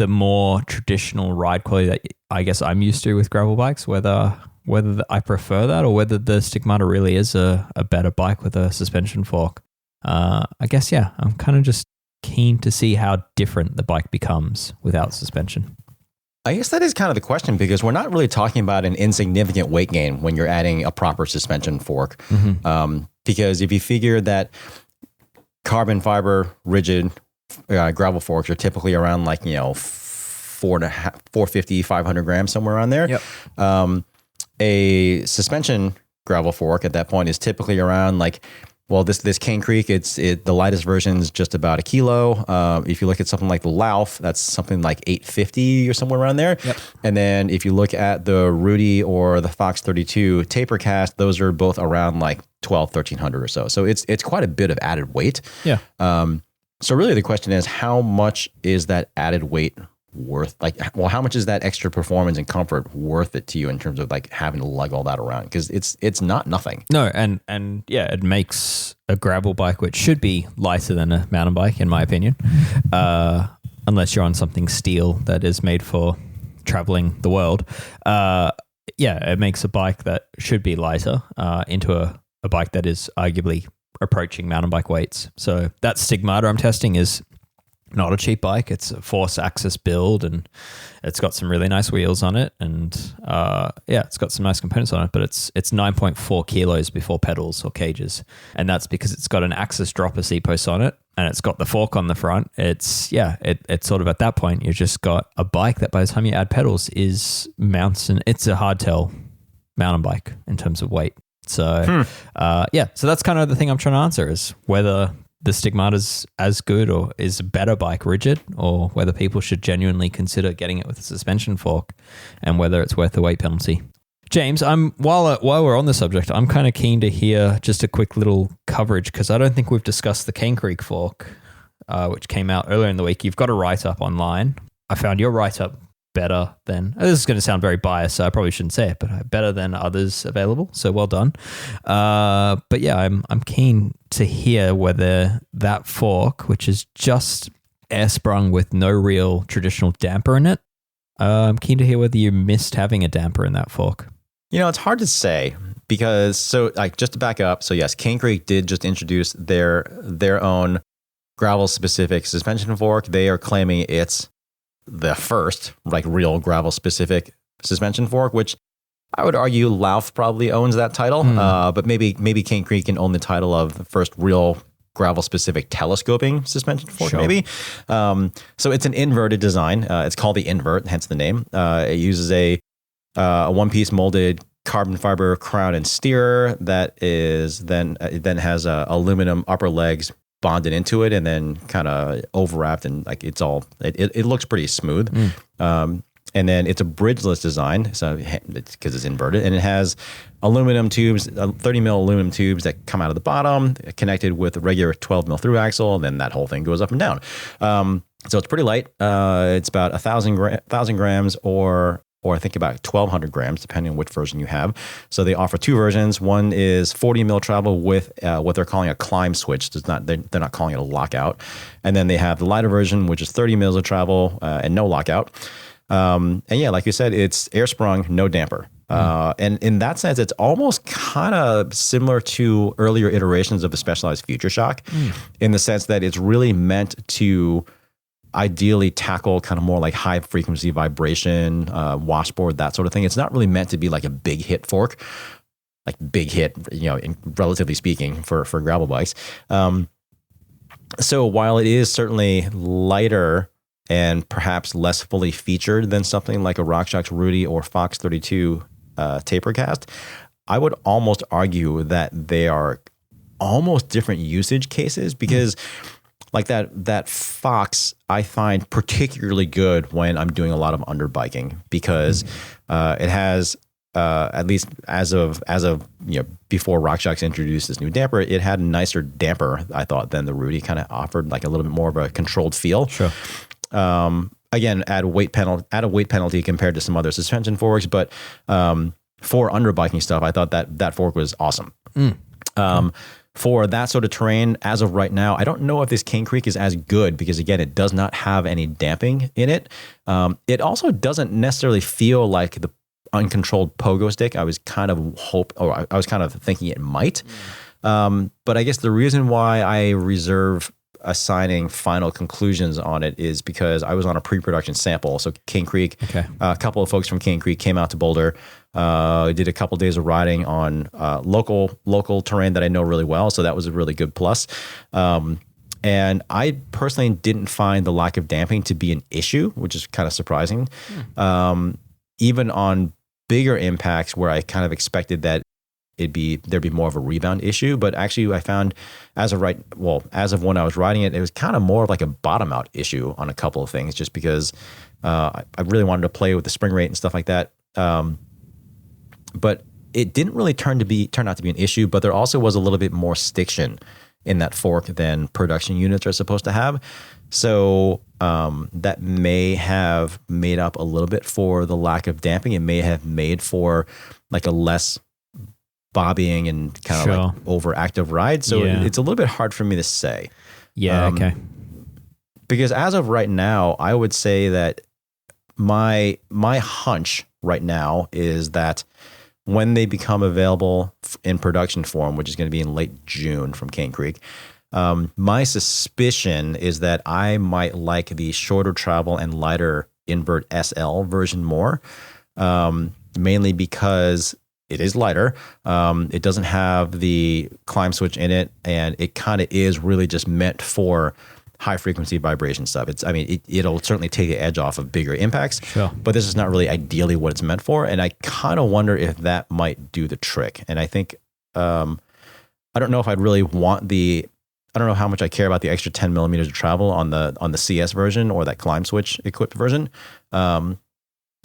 more traditional ride quality that I guess I'm used to with gravel bikes, whether I prefer that or whether the Stigmata really is a better bike with a suspension fork. I guess, I'm kind of just keen to see how different the bike becomes without suspension. I guess that is kind of the question because we're not really talking about an insignificant weight gain when you're adding a proper suspension fork. Because if you figure that carbon fiber rigid gravel forks are typically around 450, 500 grams, somewhere around there. Yep. A suspension gravel fork at that point is typically around this Cane Creek, the lightest version is just about 1 kilo. If you look at something like the Lauf, that's something like 850 or somewhere around there. Yep. And then if you look at the Rudy or the Fox 32 taper cast, those are both around 1,1300 or so. So it's quite a bit of added weight. Yeah. So really the question is, how much is that added weight worth? How much is that extra performance and comfort worth it to you in terms of having to lug all that around? Because it's not nothing. No, and yeah, it makes a gravel bike, which should be lighter than a mountain bike, in my opinion, unless you're on something steel that is made for traveling the world. It makes a bike that should be lighter into a bike that is arguably approaching mountain bike weights. So that Stigmata I'm testing is not a cheap bike. It's a force axis build and it's got some really nice wheels on it. And it's got some nice components on it, but it's 9.4 kilos before pedals or cages. And that's because it's got an axis dropper seat post on it and it's got the fork on the front. It's sort of at that point, you've just got a bike that by the time you add pedals is it's a hardtail mountain bike in terms of weight. So, so that's kind of the thing I'm trying to answer is whether the Stigmata's as good or is a better bike rigid, or whether people should genuinely consider getting it with a suspension fork and whether it's worth the weight penalty. James, while we're on the subject, I'm kind of keen to hear just a quick little coverage because I don't think we've discussed the Cane Creek fork, which came out earlier in the week. You've got a write-up online. I found your write-up better than, this is going to sound very biased, so I probably shouldn't say it, but better than others available. So well done. But yeah, I'm keen to hear whether that fork, which is just air sprung with no real traditional damper in it, I'm keen to hear whether you missed having a damper in that fork. It's hard to say because just to back up. So yes, Cane Creek did just introduce their own gravel specific suspension fork. They are claiming it's the first real gravel specific suspension fork, which I would argue Lauf probably owns that title. But maybe Cane Creek can own the title of the first real gravel specific telescoping suspension fork. Sure. Maybe. So it's an inverted design. It's called the invert, hence the name. It uses a one-piece molded carbon fiber crown and steerer that is then has aluminum upper legs bonded into it and then kind of overwrapped and it looks pretty smooth. And then it's a bridgeless design, so it's because it's inverted, and it has aluminum tubes, 30 mil aluminum tubes that come out of the bottom, connected with a regular 12 mil through axle, and then that whole thing goes up and down. So it's pretty light. It's about 1,000 grams or I think about 1,200 grams, depending on which version you have. So they offer two versions. One is 40 mil travel with what they're calling a climb switch. They're not calling it a lockout. And then they have the lighter version, which is 30 mils of travel and no lockout. And yeah, like you said, it's air sprung, no damper. And in that sense, it's almost kind of similar to earlier iterations of the Specialized Future Shock in the sense that it's really meant to ideally tackle kind of more like high frequency vibration, washboard, that sort of thing. It's not really meant to be like a big hit fork, like big hit, relatively speaking for gravel bikes. So while it is certainly lighter and perhaps less fully featured than something like a RockShox Rudy or Fox 32 taper cast, I would almost argue that they are almost different usage cases because like that Fox, I find particularly good when I'm doing a lot of underbiking because it has at least as of before RockShox introduced this new damper, it had a nicer damper I thought than the Rudy. Kind of offered like a little bit more of a controlled feel. Sure. Again, add a weight penalty compared to some other suspension forks, but for underbiking stuff, I thought that fork was awesome. For that sort of terrain, as of right now, I don't know if this Cane Creek is as good because, again, it does not have any damping in it. It also doesn't necessarily feel like the uncontrolled pogo stick I was kind of thinking it might. But I guess the reason why I reserve assigning final conclusions on it is because I was on a pre-production sample. So Cane Creek, a couple of folks from Cane Creek came out to Boulder, did a couple days of riding on local terrain that I know really well. So that was a really good plus. And I personally didn't find the lack of damping to be an issue, which is kind of surprising. Even on bigger impacts where I kind of expected that there'd be more of a rebound issue, but actually I found as of when I was riding it, it was kind of more of like a bottom out issue on a couple of things, just because I really wanted to play with the spring rate and stuff like that. But it didn't really turn out to be an issue, but there also was a little bit more stiction in that fork than production units are supposed to have. So that may have made up a little bit for the lack of damping. It may have made for like a less bobbying and kind of like overactive ride. So it's a little bit hard for me to say. Okay. Because as of right now, I would say that my hunch right now is that when they become available in production form, which is going to be in late June from Cane Creek, my suspicion is that I might like the shorter travel and lighter invert SL version more, mainly because it is lighter. It doesn't have the climb switch in it, and it kind of is really just meant for high frequency vibration stuff. It'll certainly take the edge off of bigger impacts, but this is not really ideally what it's meant for. And I kind of wonder if that might do the trick. And I think, I don't know if I'd really want I don't know how much I care about the extra 10 millimeters of travel on the CS version or that climb switch equipped version. Hard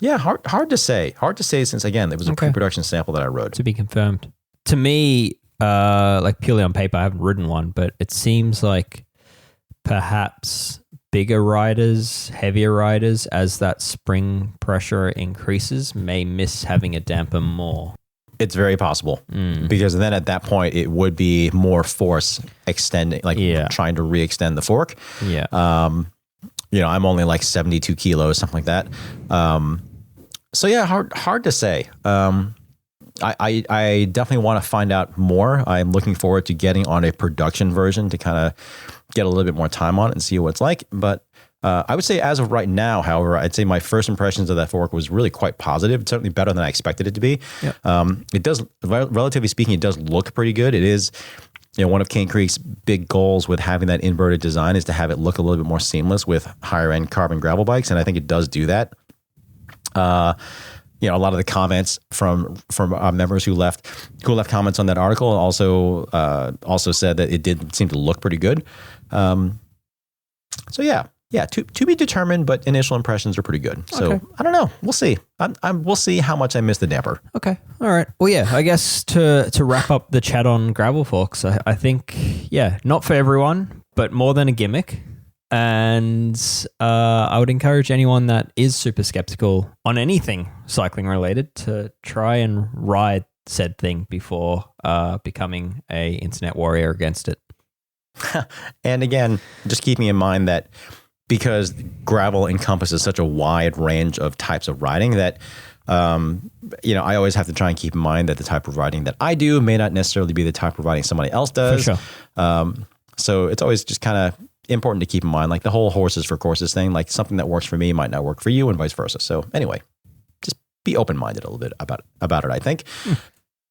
to say. Hard to say since, again, it was a pre-production sample that I rode. To be confirmed. To me, like purely on paper, I haven't ridden one, but it seems like perhaps bigger riders, heavier riders, as that spring pressure increases, may miss having a damper more. It's very possible because then at that point it would be more force extending, trying to re-extend the fork. I'm only like 72 kilos, something like that. Hard to say. I definitely want to find out more. I'm looking forward to getting on a production version to kind of get a little bit more time on it and see what it's like. But I would say as of right now, however, I'd say my first impressions of that fork was really quite positive. It's certainly better than I expected it to be. It does, relatively speaking, it does look pretty good. It is, one of Cane Creek's big goals with having that inverted design is to have it look a little bit more seamless with higher end carbon gravel bikes. And I think it does do that. A lot of the comments from members who left comments on that article also said that it did seem to look pretty good. To be determined, but initial impressions are pretty good. So I don't know. We'll see. We'll see how much I miss the damper. Okay. All right. Well, yeah, I guess to wrap up the chat on gravel forks, I think, not for everyone, but more than a gimmick. And I would encourage anyone that is super skeptical on anything cycling related to try and ride said thing before becoming a internet warrior against it. And again, just keeping in mind that because gravel encompasses such a wide range of types of riding that, I always have to try and keep in mind that the type of riding that I do may not necessarily be the type of riding somebody else does. For sure. So it's always just kind of important to keep in mind, like the whole horses for courses thing, like something that works for me might not work for you and vice versa. So anyway, just be open-minded a little bit about it, I think.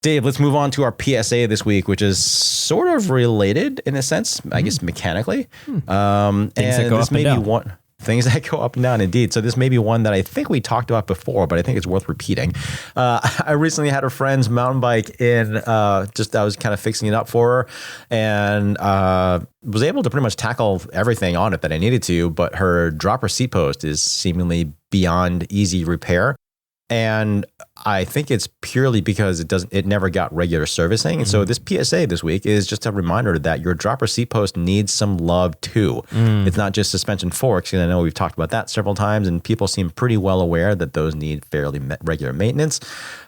Dave, let's move on to our PSA this week, which is sort of related in a sense, I guess mechanically. Things that go up and down. Things that go up and down, indeed. So this may be one that I think we talked about before, but I think it's worth repeating. I recently had a friend's mountain bike I was kind of fixing it up for her and was able to pretty much tackle everything on it that I needed to, but her dropper seat post is seemingly beyond easy repair. And I think it's purely because it never got regular servicing. And so this PSA this week is just a reminder that your dropper seat post needs some love too. It's not just suspension forks. And I know we've talked about that several times and people seem pretty well aware that those need fairly regular maintenance.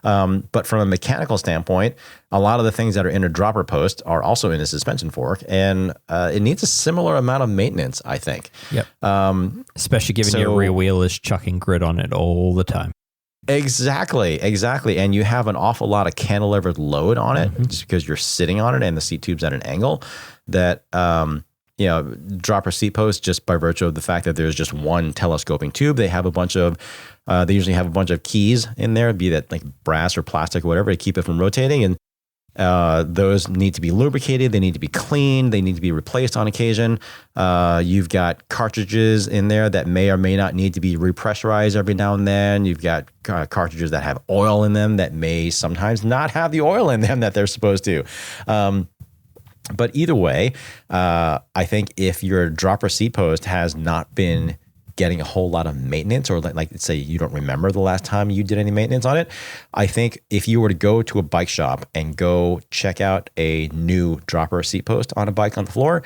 But from a mechanical standpoint, a lot of the things that are in a dropper post are also in a suspension fork and it needs a similar amount of maintenance, I think. Yep. Especially given your rear wheel is chucking grit on it all the time. Exactly. And you have an awful lot of cantilevered load on it just because you're sitting on it and the seat tube's at an angle that, dropper seat posts just by virtue of the fact that there's just one telescoping tube. They have a bunch of, they usually have a bunch of keys in there, be that like brass or plastic or whatever, to keep it from rotating. And those need to be lubricated. They need to be cleaned. They need to be replaced on occasion. You've got cartridges in there that may or may not need to be repressurized every now and then. You've got cartridges that have oil in them that may sometimes not have the oil in them that they're supposed to. But either way, I think if your dropper seat post has not been getting a whole lot of maintenance, or like say you don't remember the last time you did any maintenance on it, I think if you were to go to a bike shop and go check out a new dropper seat post on a bike on the floor,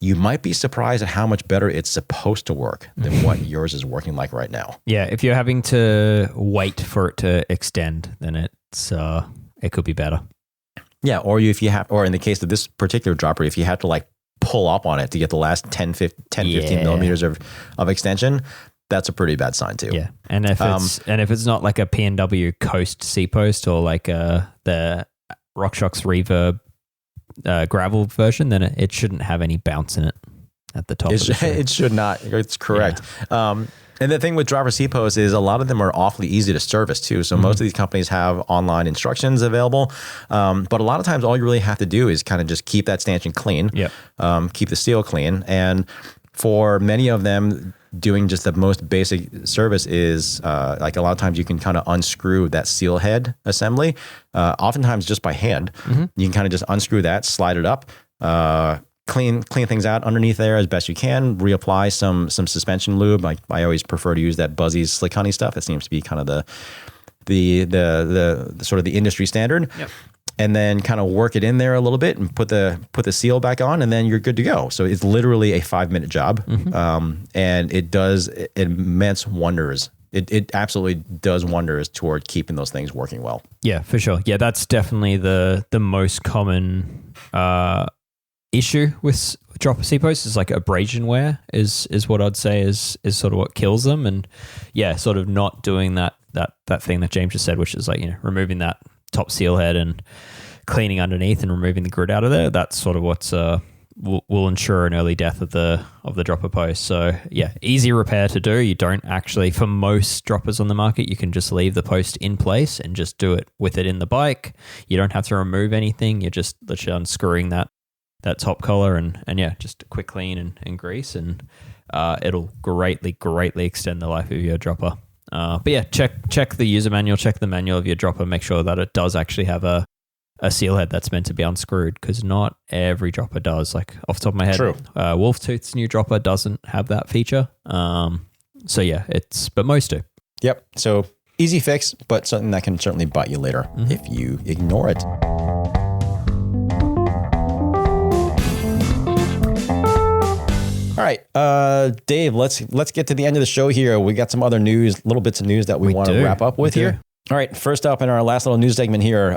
you might be surprised at how much better it's supposed to work than what yours is working like right now. Yeah, if you're having to wait for it to extend, then it could be better. Yeah, or or in the case of this particular dropper, if you have to like pull up on it to get the last 10, 15 millimeters of extension, that's a pretty bad sign too. Yeah, and if it's not like a P&W Coast seat post or like the RockShox Reverb gravel version, then it shouldn't have any bounce in it at the top. It should not. It's correct. Yeah. And the thing with dropper seat posts is a lot of them are awfully easy to service too. So most of these companies have online instructions available. But a lot of times all you really have to do is kind of just keep that stanchion clean, keep the seal clean. And for many of them, doing just the most basic service is like a lot of times you can kind of unscrew that seal head assembly, oftentimes just by hand. You can kind of just unscrew that, slide it up, clean things out underneath there as best you can, reapply some suspension lube. Like I always prefer to use that Buzzy Slick Honey stuff. It seems to be kind of the sort of the industry standard. Yep. And then kind of work it in there a little bit and put the seal back on, and then you're good to go. So it's literally a 5-minute job. And it does immense wonders. It absolutely does wonders toward keeping those things working well. Yeah, for sure. Yeah, that's definitely the most common issue with dropper seat posts is like abrasion wear is what I'd say is sort of what kills them. And yeah, sort of not doing that thing that James just said, which is like, removing that top seal head and cleaning underneath and removing the grit out of there. That's sort of what's will ensure an early death of the dropper post. So yeah, easy repair to do. You don't actually, for most droppers on the market, you can just leave the post in place and just do it with it in the bike. You don't have to remove anything. You're just literally unscrewing that top collar and yeah, just a quick clean and grease, and it'll greatly extend the life of your dropper. But yeah, check the user manual, check the manual of your dropper, make sure that it does actually have a seal head that's meant to be unscrewed, because not every dropper does. Like off the top of my head, True. Wolftooth's new dropper doesn't have that feature. So yeah, but most do. Yep. So easy fix, but something that can certainly bite you later if you ignore it. All right, Dave, let's get to the end of the show here. We got some other news, little bits of news that we want to wrap up with here. All right, first up in our last little news segment here,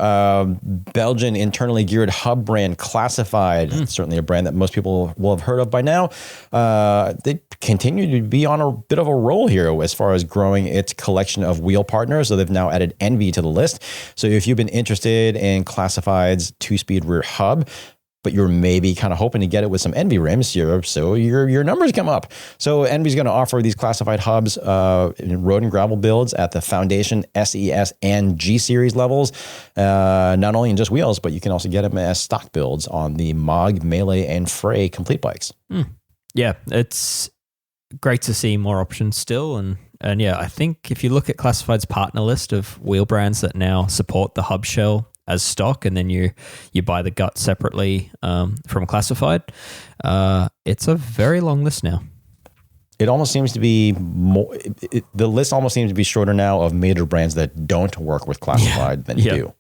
Belgian internally geared hub brand Classified, certainly a brand that most people will have heard of by now. They continue to be on a bit of a roll here as far as growing its collection of wheel partners. So they've now added Enve to the list. So if you've been interested in Classified's 2-speed rear hub, but you're maybe kind of hoping to get it with some Enve rims, your numbers come up. So Enve's going to offer these Classified hubs in road and gravel builds at the Foundation, SES, and G Series levels, not only in just wheels, but you can also get them as stock builds on the Mog, Melee, and Frey complete bikes. Yeah, it's great to see more options still. And yeah, I think if you look at Classified's partner list of wheel brands that now support the hub shell as stock, and then you buy the gut separately from Classified, it's a very long list now. It almost seems to be more. The list almost seems to be shorter now of major brands that don't work with Classified than do.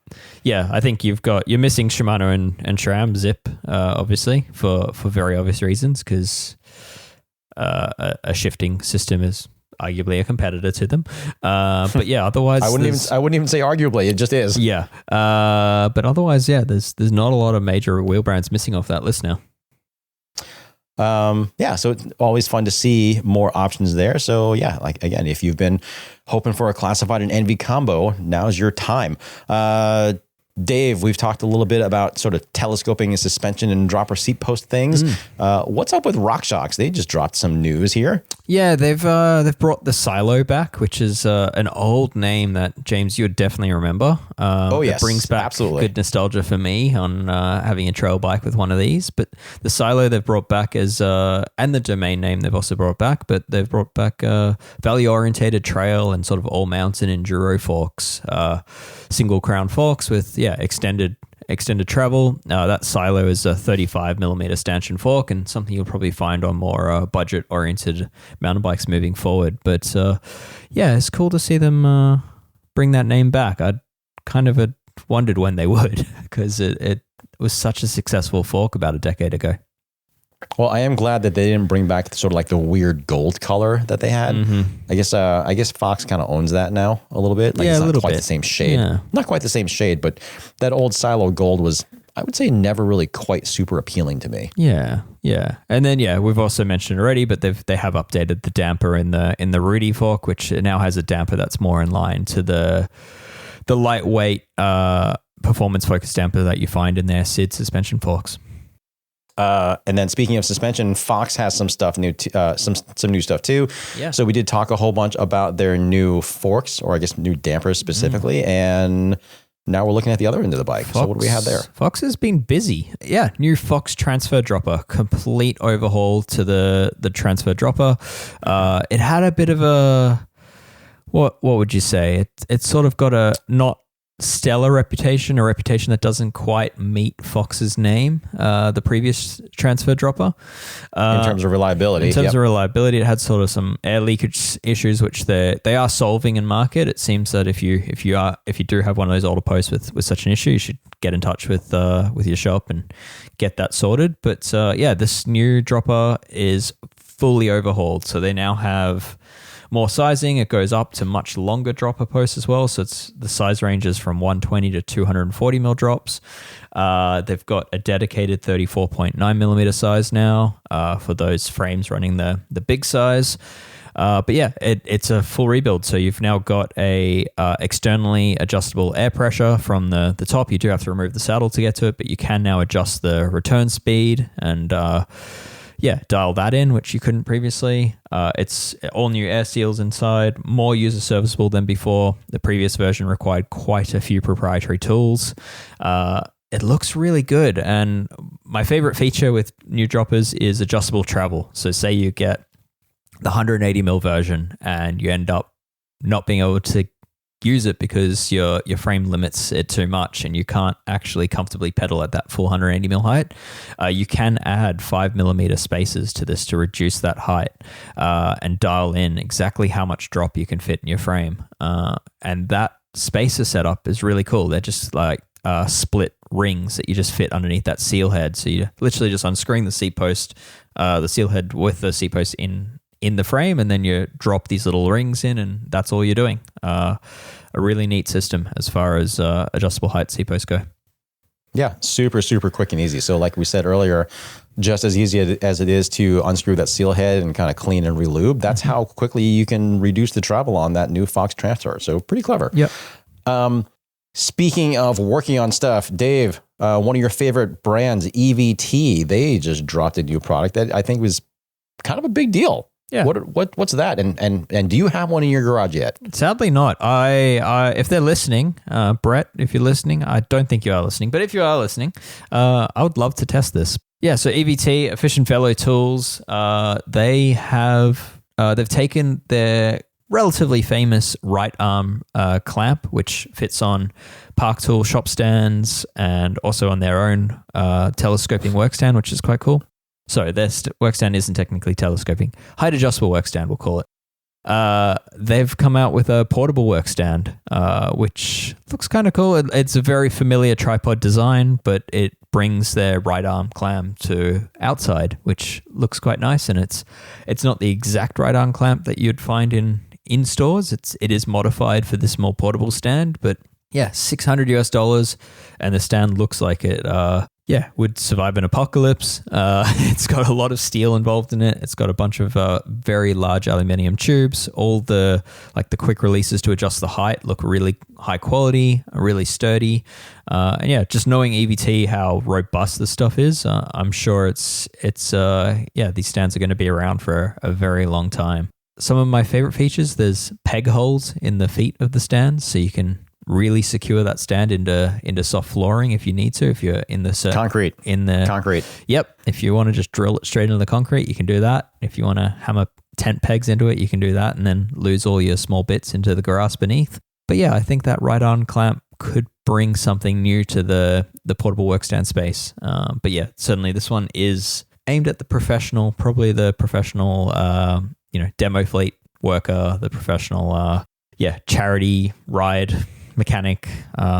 Yeah, I think you're missing Shimano and SRAM Zip, obviously for very obvious reasons, because a shifting system is arguably a competitor to them. But yeah, otherwise I wouldn't even say arguably, it just is. Yeah. But otherwise, yeah, there's not a lot of major wheel brands missing off that list now. Yeah, so it's always fun to see more options there. So yeah, like again, if you've been hoping for a Classified and Enve combo, now's your time. Dave, we've talked a little bit about sort of telescoping and suspension and dropper seat post things. What's up with RockShox? They just dropped some news here. Yeah, they've brought the Silo back, which is an old name that, James, you would definitely remember. Yes. It brings back Absolutely. good nostalgia for me on having a trail bike with one of these. But the Silo they've brought back is, and the domain name they've also brought back, but they've brought back value-orientated trail and sort of all-mountain enduro forks, single crown forks with, extended travel. That Silo is a 35 millimeter stanchion fork and something you'll probably find on more budget oriented mountain bikes moving forward. But it's cool to see them bring that name back. I kind of had wondered when they would because it was such a successful fork about a decade ago. Well, I am glad that they didn't bring back sort of like the weird gold color that they had. I guess Fox kind of owns that now a little bit. Like, it's not quite the same shade. Yeah. Not quite the same shade, but that old Silo gold was, I would say, never really quite super appealing to me. Yeah. And then we've also mentioned already, but they have updated the damper in the Rudy fork, which now has a damper that's more in line to the lightweight performance focused damper that you find in their SID suspension forks. And then speaking of suspension, Fox has some stuff new, some new stuff too. Yeah. So we did talk a whole bunch about their new forks, or I guess new dampers specifically. And now we're looking at the other end of the bike. So what do we have there? Fox has been busy. Yeah. New Fox transfer dropper, complete overhaul to the transfer dropper. It had a bit of a, what would you say? It's sort of got a not stellar reputation, a reputation that doesn't quite meet Fox's name, the previous transfer dropper. In terms of reliability. In terms of reliability, it had sort of some air leakage issues, which they are solving in market. It seems that if you do have one of those older posts with such an issue, you should get in touch with your shop and get that sorted. But this new dropper is fully overhauled. So they now have more sizing. It goes up to much longer dropper posts as well. So it's the size ranges from 120 to 240 mil drops. They've got a dedicated 34.9 millimeter size now for those frames running the big size. It's a full rebuild. So you've now got a externally adjustable air pressure from the top. You do have to remove the saddle to get to it, but you can now adjust the return speed and dial that in, which you couldn't previously. It's all new air seals inside, more user serviceable than before. The previous version required quite a few proprietary tools. It looks really good. And my favorite feature with new droppers is adjustable travel. So say you get the 180 mil version and you end up not being able to use it because your frame limits it too much and you can't actually comfortably pedal at that full 180 mil height. You can add 5 millimeter spacers to this to reduce that height and dial in exactly how much drop you can fit in your frame. And that spacer setup is really cool. They're just like split rings that you just fit underneath that seal head. So you literally just unscrewing the seat post, the seal head with the seat post in the frame, and then you drop these little rings in, and that's all you're doing. A really neat system as far as adjustable height seat posts go. Yeah, super, super quick and easy. So like we said earlier, just as easy as it is to unscrew that seal head and kind of clean and relube, that's how quickly you can reduce the travel on that new Fox transfer. So pretty clever. Yep. Speaking of working on stuff, Dave, one of your favorite brands, EVT, they just dropped a new product that I think was kind of a big deal. Yeah. What's that? And do you have one in your garage yet? Sadly not. I if they're listening, Brett, if you're listening, I don't think you are listening, but if you are listening, I would love to test this. Yeah. So EVT, Efficient Velo Tools, they've taken their relatively famous right arm clamp, which fits on Park Tool shop stands and also on their own telescoping work stand, which is quite cool. So their work stand isn't technically telescoping. Height adjustable work stand, we'll call it. They've come out with a portable work stand, which looks kind of cool. It's a very familiar tripod design, but it brings their right arm clamp to outside, which looks quite nice. And it's not the exact right arm clamp that you'd find in stores. It is modified for this more portable stand, but yeah, $600 US, and the stand looks like it would survive an apocalypse. It's got a lot of steel involved in it. It's got a bunch of very large aluminium tubes. All the quick releases to adjust the height look really high quality, really sturdy. And yeah, just knowing EVT, how robust this stuff is, I'm sure these stands are going to be around for a very long time. Some of my favorite features, there's peg holes in the feet of the stand, so you can really secure that stand into soft flooring if you need to. If you're in the concrete. Yep. If you want to just drill it straight into the concrete, you can do that. If you want to hammer tent pegs into it, you can do that, and then lose all your small bits into the grass beneath. But yeah, I think that right arm clamp could bring something new to the portable workstand space. But yeah, certainly this one is aimed at the professional, probably the professional, demo fleet worker, the professional, charity ride mechanic,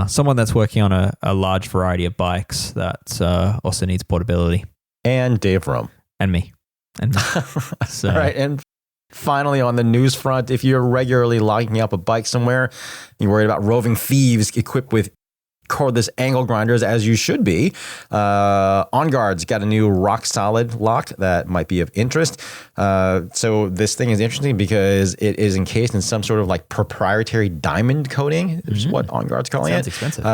someone that's working on a large variety of bikes that also needs portability. And Dave Rome. And me. So. All right, and finally on the news front, if you're regularly locking up a bike somewhere, you're worried about roving thieves equipped with cordless angle grinders, as you should be. OnGaurd's got a new RockSolid lock that might be of interest. So this thing is interesting because it is encased in some sort of like proprietary diamond coating, is what OnGaurd's calling it. Sounds expensive.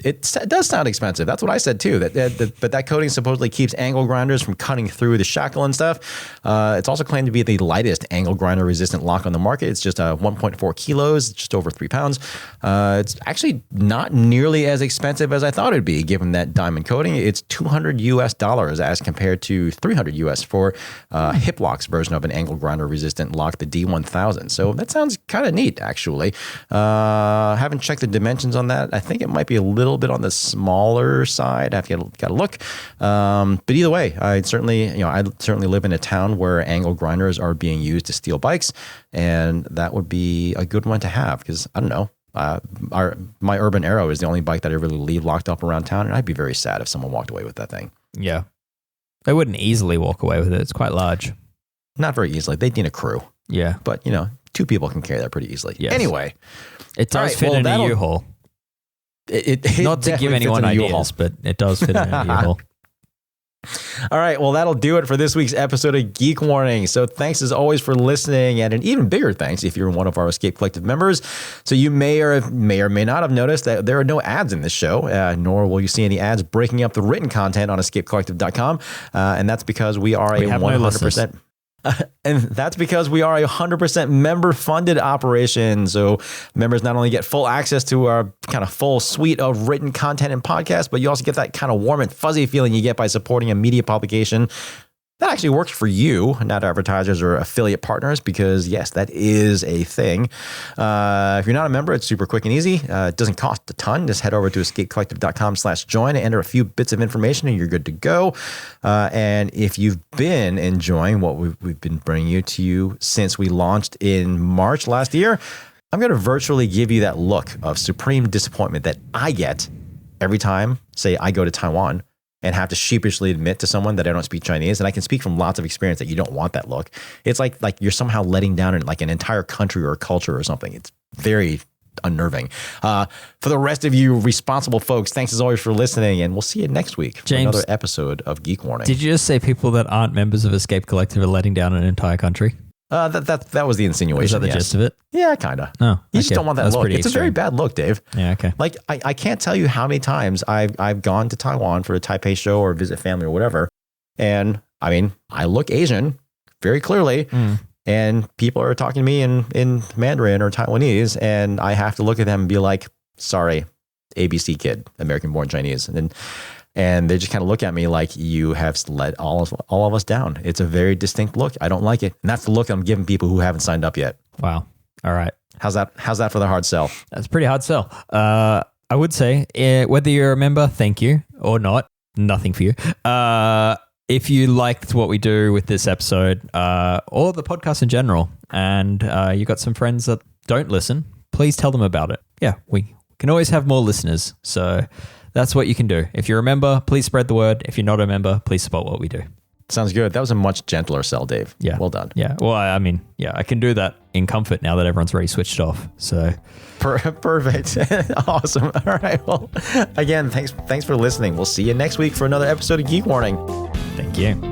It does sound expensive. That's what I said too. But that coating supposedly keeps angle grinders from cutting through the shackle and stuff. It's also claimed to be the lightest angle grinder resistant lock on the market. It's just 1.4 kilos, just over 3 pounds. It's actually not nearly as expensive as I thought it'd be, given that diamond coating. It's $200 as compared to $300 for Hiplock's version of an angle grinder resistant lock, the D1000. So that sounds kind of neat, actually. Haven't checked the dimensions on that. I think it might be a little bit on the smaller side. I've got to look. But either way, I certainly live in a town where angle grinders are being used to steal bikes, and that would be a good one to have because I don't know. My Urban Arrow is the only bike that I really leave locked up around town, and I'd be very sad if someone walked away with that thing. Yeah. They wouldn't easily walk away with it. It's quite large. Not very easily. They'd need a crew. Yeah. But, 2 people can carry that pretty easily. Yes. Anyway. It does fit in a U-Haul. It Not to give anyone ideas, but it does fit in a U-Haul. All right, well, that'll do it for this week's episode of Geek Warning. So thanks as always for listening, and an even bigger thanks if you're one of our Escape Collective members. So you may or may not have noticed that there are no ads in this show, nor will you see any ads breaking up the written content on escapecollective.com. And that's because we are a 100%... And that's because we are a 100% member-funded operation. So members not only get full access to our kind of full suite of written content and podcasts, but you also get that kind of warm and fuzzy feeling you get by supporting a media publication that actually works for you, not advertisers or affiliate partners, because yes, that is a thing. If you're not a member, it's super quick and easy. It doesn't cost a ton. Just head over to escapecollective.com/join and enter a few bits of information and you're good to go. And if you've been enjoying what we've been bringing to you since we launched in March last year, I'm going to virtually give you that look of supreme disappointment that I get every time, say, I go to Taiwan and have to sheepishly admit to someone that I don't speak Chinese. And I can speak from lots of experience that you don't want that look. It's like you're somehow letting down like an entire country or a culture or something. It's very unnerving. For the rest of you responsible folks, thanks as always for listening, and we'll see you next week for another episode of Geek Warning. Did you just say people that aren't members of Escape Collective are letting down an entire country? That was the insinuation. Is that the gist of it? Yeah, kind of. Oh, you just don't want that look. It's a very bad look, Dave. Yeah, okay. Like I can't tell you how many times I've gone to Taiwan for a Taipei show or visit family or whatever, and I mean I look Asian very clearly, and people are talking to me in Mandarin or Taiwanese, and I have to look at them and be like, "Sorry, ABC kid, American-born Chinese," and they just kind of look at me like you have let all of us down. It's a very distinct look. I don't like it. And that's the look I'm giving people who haven't signed up yet. Wow. All right. How's that for the hard sell? That's a pretty hard sell. I would say whether you're a member, thank you, or not, nothing for you. If you liked what we do with this episode or the podcast in general, and you got some friends that don't listen, please tell them about it. Yeah, we can always have more listeners. So that's what you can do. If you're a member, please spread the word. If you're not a member, please support what we do. Sounds good. That was a much gentler sell, Dave. Yeah. Well done. Yeah. Well, I mean, yeah, I can do that in comfort now that everyone's already switched off. So perfect. Awesome. All right. Well, again, thanks for listening. We'll see you next week for another episode of Geek Warning. Thank you.